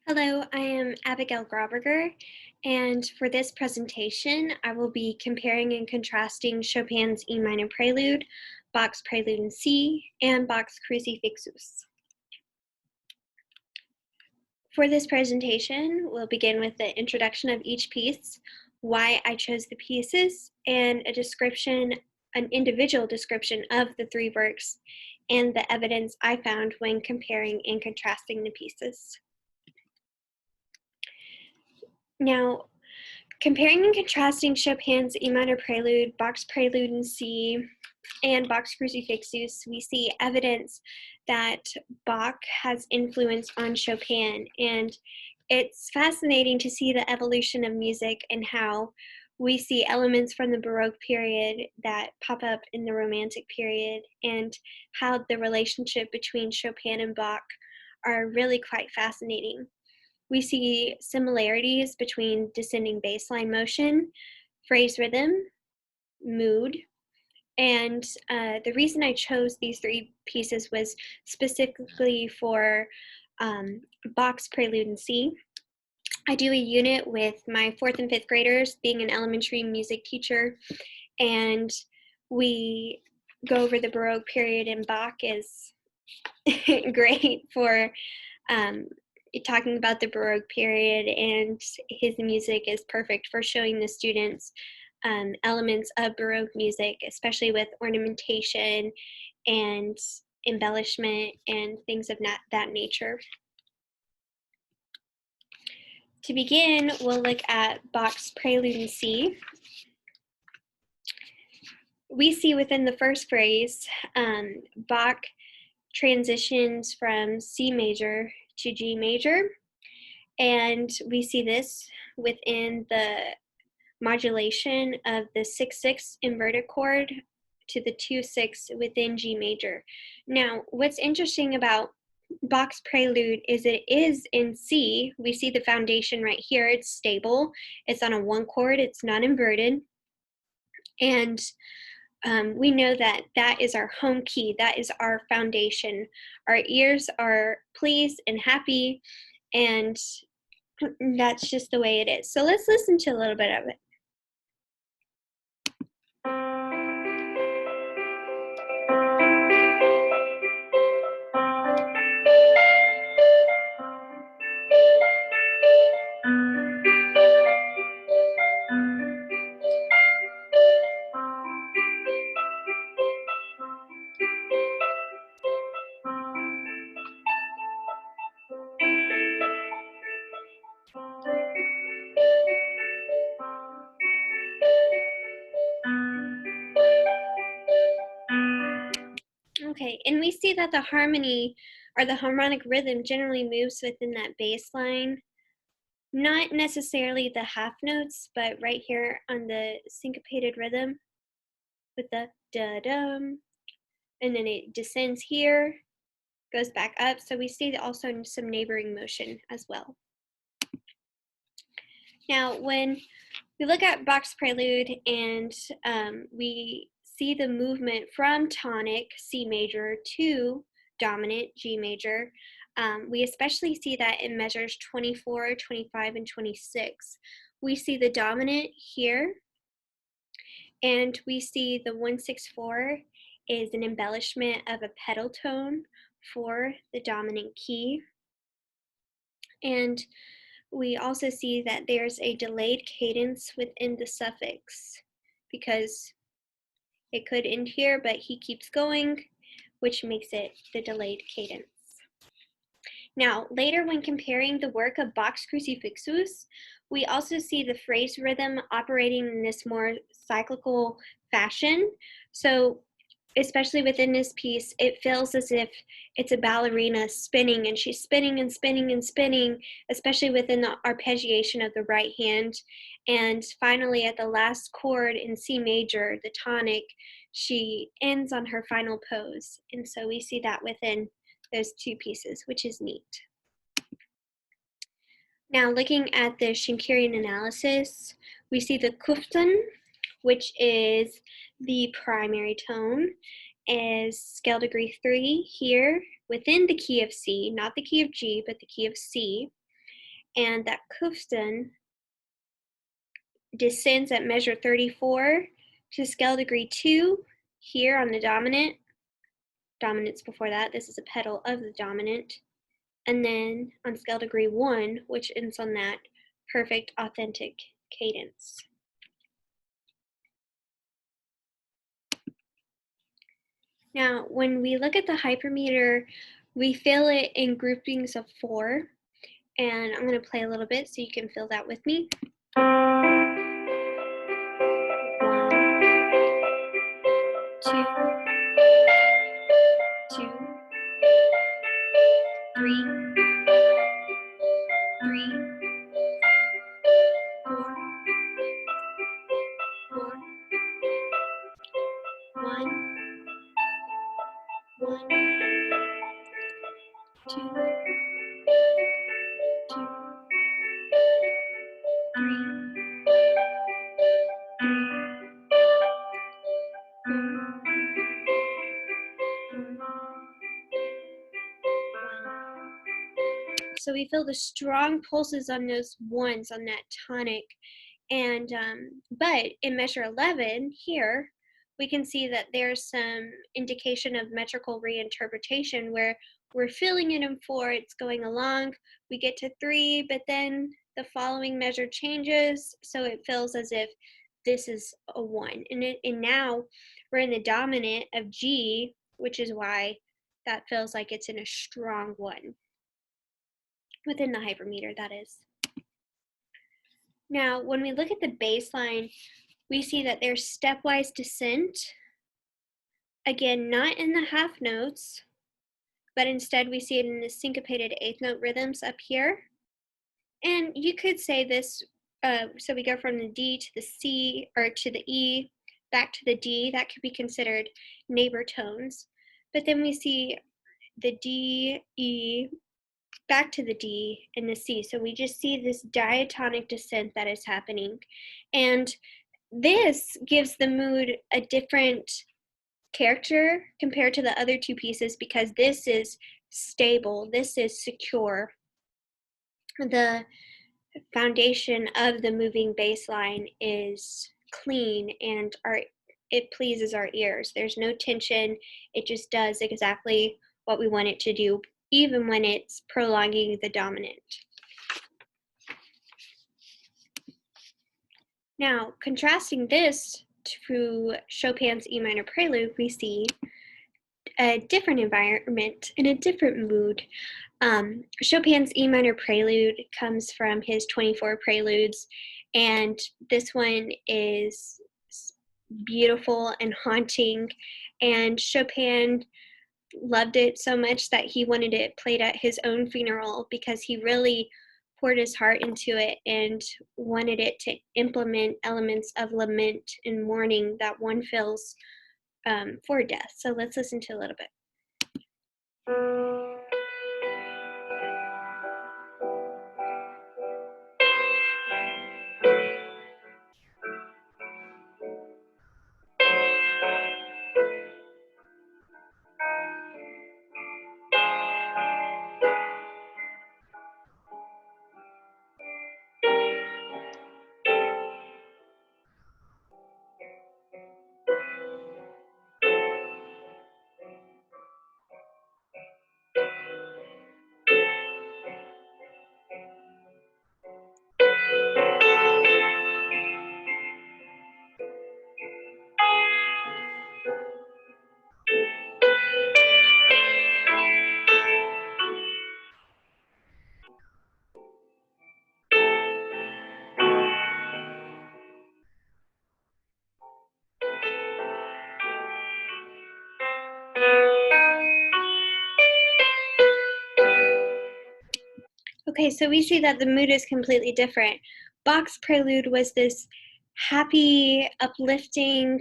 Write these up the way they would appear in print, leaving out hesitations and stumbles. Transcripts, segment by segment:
Hello, I am Abigail Grauberger, and for this presentation, I will be comparing and contrasting Chopin's E minor prelude, Bach's prelude in C, and Bach's Crucifixus. For this presentation, we'll begin with the introduction of each piece, why I chose the pieces, and an individual description of the three works, and the evidence I found when comparing and contrasting the pieces. Now, comparing and contrasting Chopin's E minor prelude, Bach's prelude in C, and Bach's Crucifixus, we see evidence that Bach has influence on Chopin, and it's fascinating to see the evolution of music and how we see elements from the Baroque period that pop up in the Romantic period, and how the relationship between Chopin and Bach are really quite fascinating. We see similarities between descending bass line motion, phrase rhythm, mood, and the reason I chose these three pieces was specifically for Bach's Prelude in C. I do a unit with my 4th and 5th graders, being an elementary music teacher, and we go over the Baroque period, and Bach is great for talking about the Baroque period, and his music is perfect for showing the students elements of Baroque music, especially with ornamentation and embellishment and things of that nature. To begin, we'll look at Bach's Prelude in C. We see within the first phrase, Bach transitions from C major to G major, and we see this within the modulation of the 6/6 inverted chord to the 2/6 within G major. Now, what's interesting about Bach's prelude is it is in C. We see the foundation right here. It's stable. It's on a 1 chord. It's not inverted. And we know that that is our home key. That is our foundation. Our ears are pleased and happy, and that's just the way it is. So let's listen to a little bit of it. Okay, and we see that the harmony or the harmonic rhythm generally moves within that bass line. Not necessarily the half notes, but right here on the syncopated rhythm with the da-dum, and then it descends here, goes back up. So we see also some neighboring motion as well. Now, when we look at Bach's prelude and we see the movement from tonic C major to dominant G major, we especially see that in measures 24, 25, and 26. We see the dominant here, and we see the 164 is an embellishment of a pedal tone for the dominant key. And we also see that there's a delayed cadence within the suffix, because it could end here, but he keeps going, which makes it the delayed cadence. Now, later when comparing the work of Bach's Crucifixus, we also see the phrase rhythm operating in this more cyclical fashion. So especially within this piece, it feels as if it's a ballerina spinning, and she's spinning and spinning and spinning, especially within the arpeggiation of the right hand. And finally, at the last chord in C major, the tonic, she ends on her final pose. And so we see that within those two pieces, which is neat. Now, looking at the Schenkerian analysis, we see the Kuften, which is the primary tone, is scale degree 3 here within the key of C, not the key of G, but the key of C. and that Kufstein descends at measure 34 to scale degree 2 here on the dominant. Dominant's before that. This is a pedal of the dominant. And then on scale degree 1, which ends on that perfect authentic cadence. Now, when we look at the hypermeter, we feel it in groupings of 4. And I'm going to play a little bit so you can feel that with me. 1, 2, 2, 3, 3, 4, 4, 1, 1, 2, 2, 3. So we feel the strong pulses on those ones on that tonic. And but in measure 11 here, we can see that there's some indication of metrical reinterpretation where we're feeling it in 4, it's going along, we get to 3, but then the following measure changes, so it feels as if this is a 1. And now we're in the dominant of G, which is why that feels like it's in a strong 1. Within the hypermeter, that is. Now, when we look at the baseline, we see that there's stepwise descent. Again, not in the half notes, but instead we see it in the syncopated 8th note rhythms up here. And you could say this, so we go from the D to the C, or to the E, back to the D. That could be considered neighbor tones. But then we see the D, E, back to the D and the C. So we just see this diatonic descent that is happening. And this gives the mood a different character compared to the other 2 pieces because this is stable, this is secure. The foundation of the moving bass line is clean and it pleases our ears. There's no tension, it just does exactly what we want it to do, even when it's prolonging the dominant. Now, contrasting this to Chopin's E minor prelude, we see a different environment and a different mood. Chopin's E minor prelude comes from his 24 preludes, and this one is beautiful and haunting, and Chopin loved it so much that he wanted it played at his own funeral because he really poured his heart into it and wanted it to implement elements of lament and mourning that one feels for death. So let's listen to a little bit. Okay, so we see that the mood is completely different. Bach's prelude was this happy, uplifting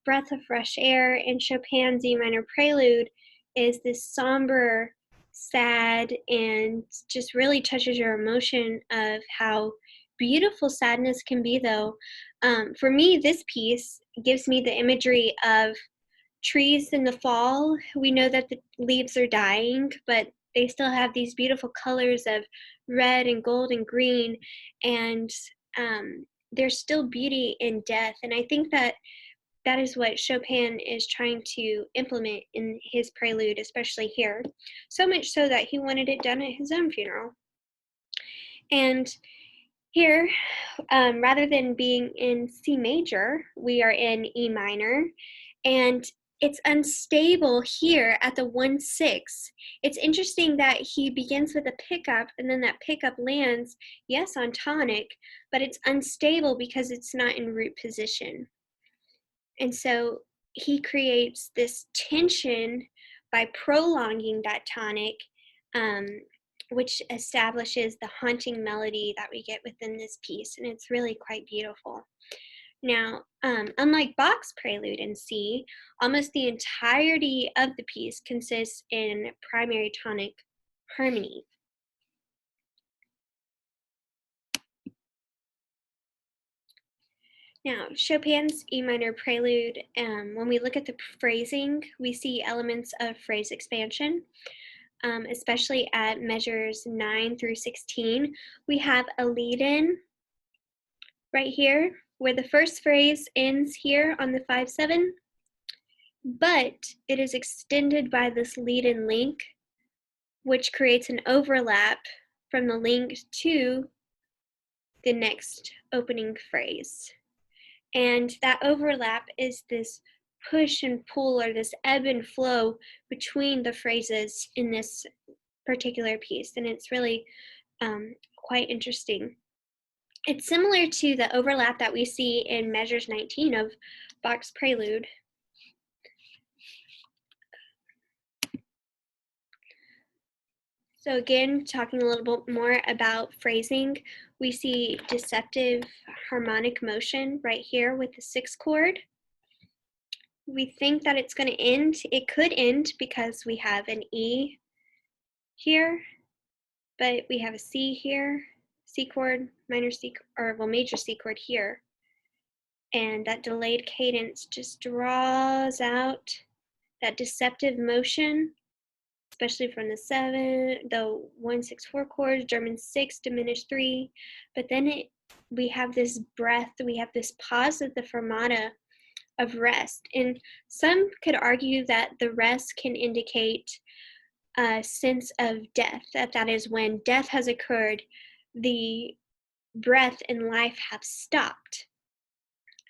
breath of fresh air, and Chopin's E minor prelude is this somber, sad, and just really touches your emotion of how beautiful sadness can be, though. For me, this piece gives me the imagery of trees in the fall. We know that the leaves are dying, but they still have these beautiful colors of red and gold and green, and there's still beauty in death. And I think that that is what Chopin is trying to implement in his prelude, especially here. So much so that he wanted it done at his own funeral. And here, rather than being in C major, we are in E minor, and it's unstable here at the 1-6. It's interesting that he begins with a pickup, and then that pickup lands, yes, on tonic, but it's unstable because it's not in root position. And so he creates this tension by prolonging that tonic, which establishes the haunting melody that we get within this piece, and it's really quite beautiful. Now, unlike Bach's prelude in C, almost the entirety of the piece consists in primary tonic harmony. Now, Chopin's E minor prelude, when we look at the phrasing, we see elements of phrase expansion. Especially at measures 9 through 16, we have a lead-in right here, where the first phrase ends here on the 5-7, but it is extended by this lead-in link, which creates an overlap from the link to the next opening phrase. And that overlap is this push and pull, or this ebb and flow between the phrases in this particular piece, and it's really quite interesting. It's similar to the overlap that we see in measures 19 of Bach's prelude. So again, talking a little bit more about phrasing, we see deceptive harmonic motion right here with the 6th chord. We think that it's going to end. It could end because we have an E here, but we have a C here, C chord, minor C, or well, major C chord here. And that delayed cadence just draws out that deceptive motion, especially from the 7, the 1-6-4 chords, German 6, diminished 3. But then we have this breath, we have this pause of the fermata of rest. And some could argue that the rest can indicate a sense of death, that is when death has occurred, the breath and life have stopped,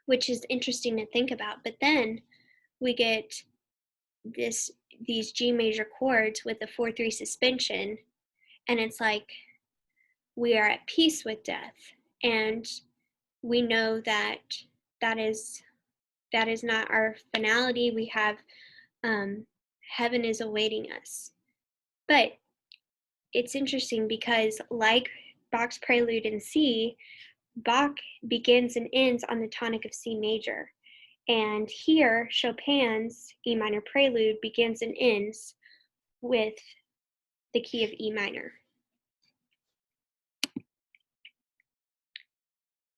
which is interesting to think about. But then we get these G major chords with a 4-3 suspension, and it's like we are at peace with death, and we know that that is not our finality. We have heaven is awaiting us. But it's interesting because, like Bach's prelude in C, Bach begins and ends on the tonic of C major. And here, Chopin's E minor prelude begins and ends with the key of E minor.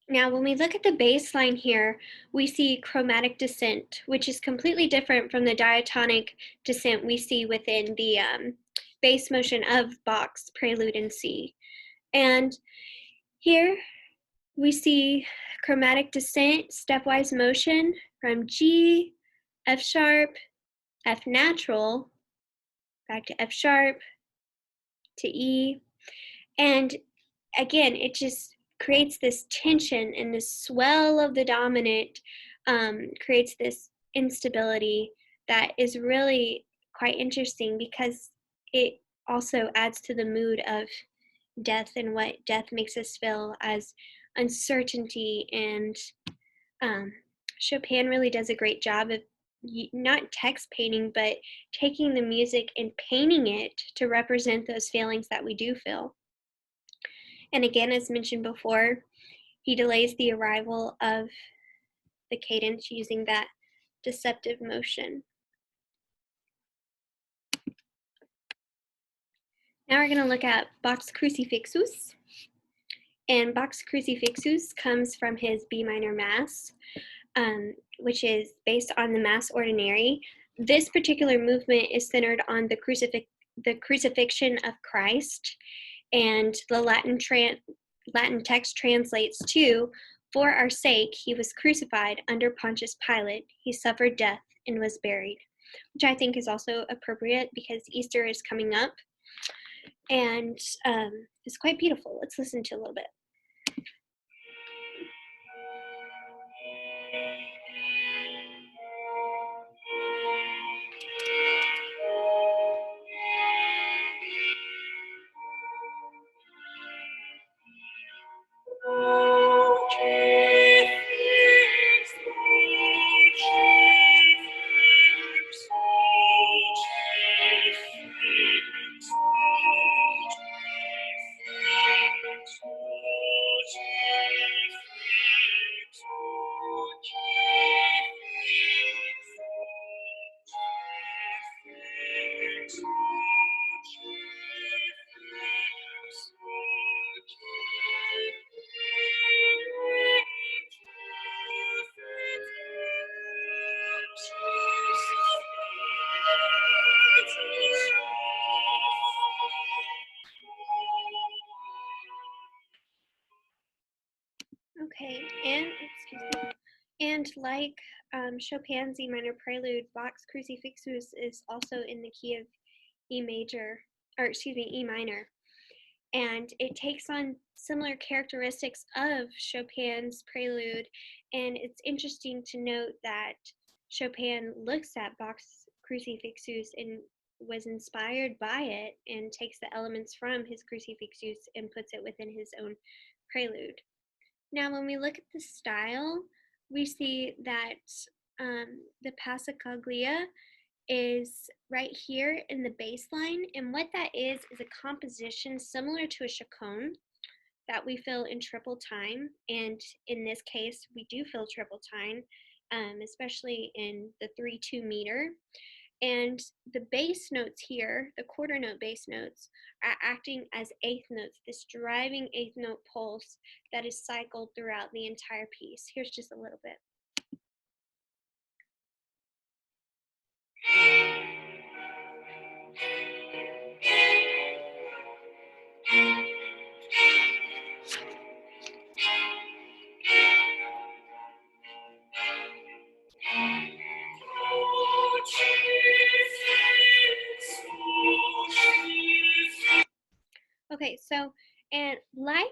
Now, when we look at the bass line here, we see chromatic descent, which is completely different from the diatonic descent we see within the bass motion of Bach's prelude in C. And here we see chromatic descent, stepwise motion from G, F sharp, F natural, back to F sharp, to E. And again, it just creates this tension, and this swell of the dominant creates this instability that is really quite interesting, because it also adds to the mood of death and what death makes us feel as uncertainty. And Chopin really does a great job of not text painting, but taking the music and painting it to represent those feelings that we do feel. And again, as mentioned before, he delays the arrival of the cadence using that deceptive motion. Now we're going to look at Bach's Crucifixus. And Bach's Crucifixus comes from his B minor Mass, which is based on the Mass Ordinary. This particular movement is centered on the the crucifixion of Christ, and the Latin text translates to, "For our sake he was crucified under Pontius Pilate, he suffered death and was buried," which I think is also appropriate because Easter is coming up, and it's quite beautiful. Let's listen to a little bit. Okay, and excuse me. And like Chopin's E minor prelude, Bach's Crucifixus is also in the key of E major, or excuse me, E minor. And it takes on similar characteristics of Chopin's prelude. And it's interesting to note that Chopin looks at Bach's Crucifixus and was inspired by it and takes the elements from his Crucifixus and puts it within his own prelude. Now, when we look at the style, we see that the passacaglia is right here in the bass line, and what that is a composition similar to a chaconne that we fill in triple time, and in this case, we do fill triple time, especially in the 3/2 meter. And the bass notes here, the quarter note bass notes, are acting as eighth notes, this driving eighth note pulse that is cycled throughout the entire piece. Here's just a little bit. Okay, so, and like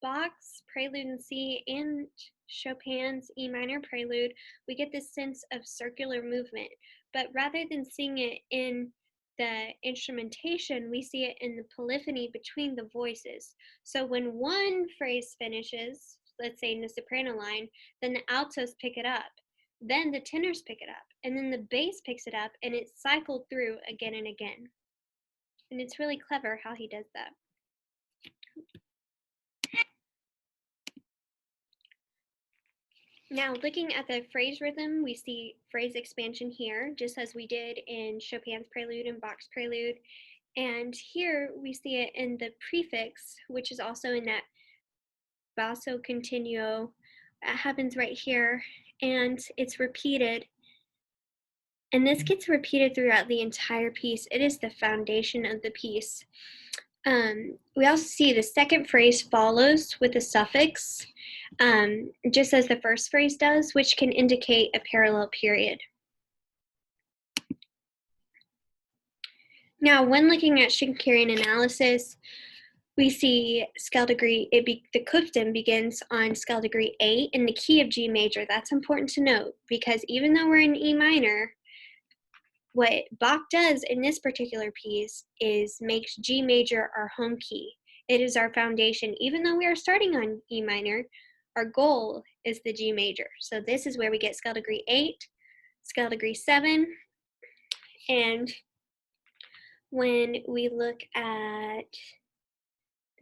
Bach's Prelude in C and Chopin's E minor Prelude, we get this sense of circular movement, but rather than seeing it in the instrumentation, we see it in the polyphony between the voices. So when one phrase finishes, let's say in the soprano line, then the altos pick it up, then the tenors pick it up, and then the bass picks it up, and it's cycled through again and again. And it's really clever how he does that. Now, looking at the phrase rhythm, we see phrase expansion here, just as we did in Chopin's Prelude and Bach's Prelude. And here we see it in the prefix, which is also in that basso continuo. That happens right here, and it's repeated. And this gets repeated throughout the entire piece. It is the foundation of the piece. We also see the second phrase follows with a suffix, just as the first phrase does, which can indicate a parallel period. Now, when looking at Schenkerian analysis, we see scale degree, the Kuften begins on scale degree 8 in the key of G major. That's important to note because even though we're in E minor, what Bach does in this particular piece is makes G major our home key. It is our foundation. Even though we are starting on E minor, our goal is the G major. So this is where we get scale degree 8, scale degree 7, and when we look at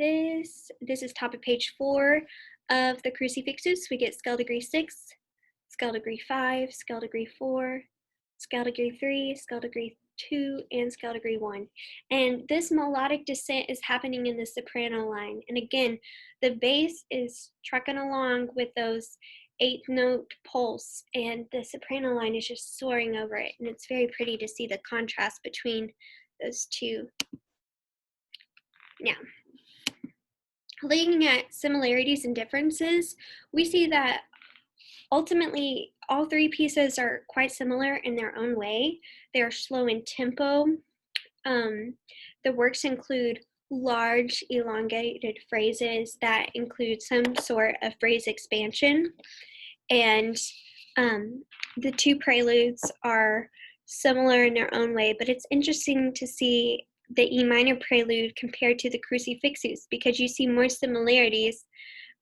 this is top of page 4 of the Crucifixus. We get scale degree 6, scale degree 5, scale degree 4, scale degree 3, scale degree 2, and scale degree 1. And this melodic descent is happening in the soprano line. And again, the bass is trucking along with those eighth note pulse, and the soprano line is just soaring over it. And it's very pretty to see the contrast between those two. Now, looking at similarities and differences, we see that ultimately all three pieces are quite similar in their own way. They are slow in tempo. The works include large, elongated phrases that include some sort of phrase expansion. And the two preludes are similar in their own way, but it's interesting to see the E minor prelude compared to the Crucifixus because you see more similarities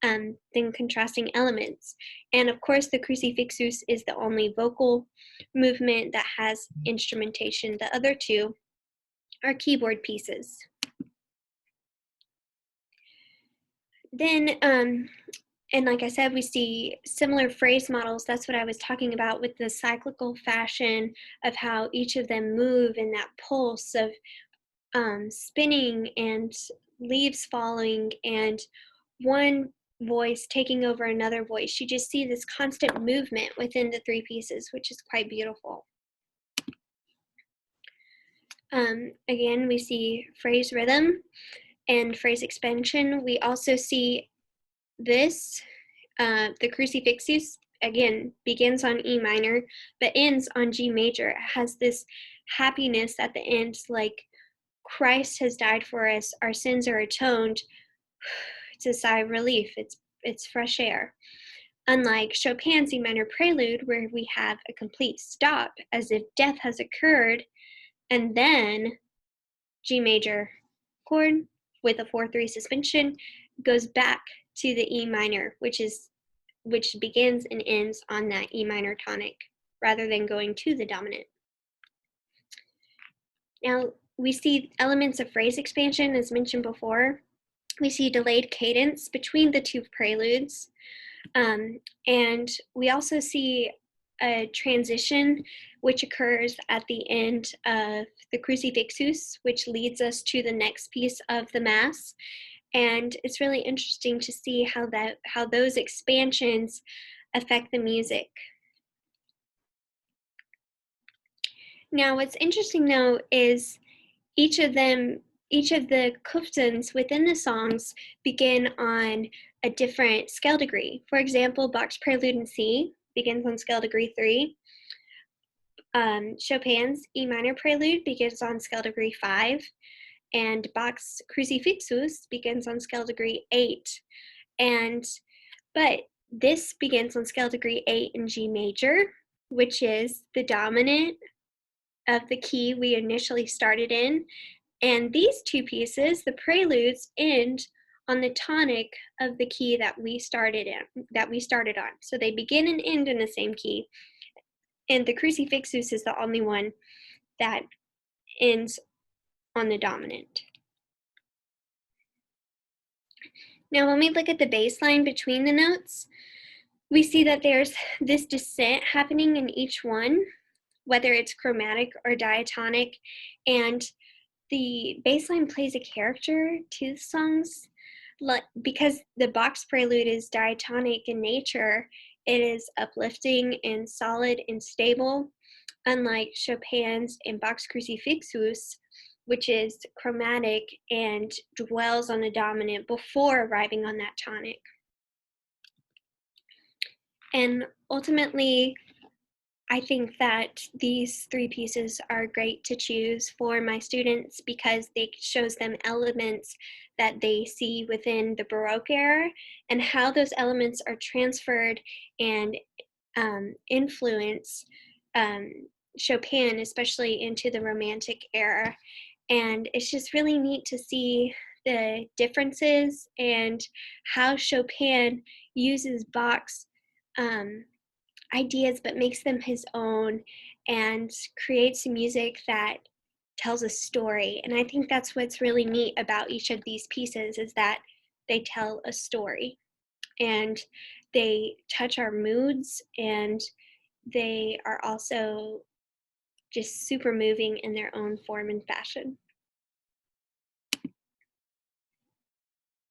than contrasting elements. And of course, the Crucifixus is the only vocal movement that has instrumentation. The other two are keyboard pieces. Then, and like I said, we see similar phrase models. That's what I was talking about with the cyclical fashion of how each of them move in that pulse of spinning and leaves falling and one voice taking over another voice. You just see this constant movement within the three pieces, which is quite beautiful. Again, we see phrase rhythm and phrase expansion. We also see this, the Crucifixus, again, begins on E minor, but ends on G major. It has this happiness at the end, like Christ has died for us, our sins are atoned. It's a sigh of relief, it's fresh air. Unlike Chopin's E minor prelude, where we have a complete stop, as if death has occurred, and then G major chord with a 4/3 suspension goes back to the E minor, which begins and ends on that E minor tonic, rather than going to the dominant. Now, we see elements of phrase expansion, as mentioned before. We see delayed cadence between the two preludes. And we also see a transition which occurs at the end of the Crucifixus, which leads us to the next piece of the Mass. And it's really interesting to see how those expansions affect the music. Now, what's interesting though is each of the Kuftens within the songs begin on a different scale degree. For example, Bach's Prelude in C begins on scale degree 3. Chopin's E minor Prelude begins on scale degree 5. And Bach's Crucifixus begins on scale degree 8. But this begins on scale degree 8 in G major, which is the dominant of the key we initially started in. And these two pieces, the preludes, end on the tonic of the key that we started on. So they begin and end in the same key. And the Crucifixus is the only one that ends on the dominant. Now, when we look at the bass line between the notes, we see that there's this descent happening in each one, whether it's chromatic or diatonic, and the bass line plays a character to the songs. Because the Bach's prelude is diatonic in nature, it is uplifting and solid and stable, unlike Chopin's and Bach's Crucifixus, which is chromatic and dwells on the dominant before arriving on that tonic. And ultimately, I think that these three pieces are great to choose for my students because they shows them elements that they see within the Baroque era and how those elements are transferred and influence Chopin, especially into the Romantic era. And it's just really neat to see the differences and how Chopin uses Bach's ideas but makes them his own and creates music that tells a story. And I think that's what's really neat about each of these pieces is that they tell a story and they touch our moods and they are also just super moving in their own form and fashion.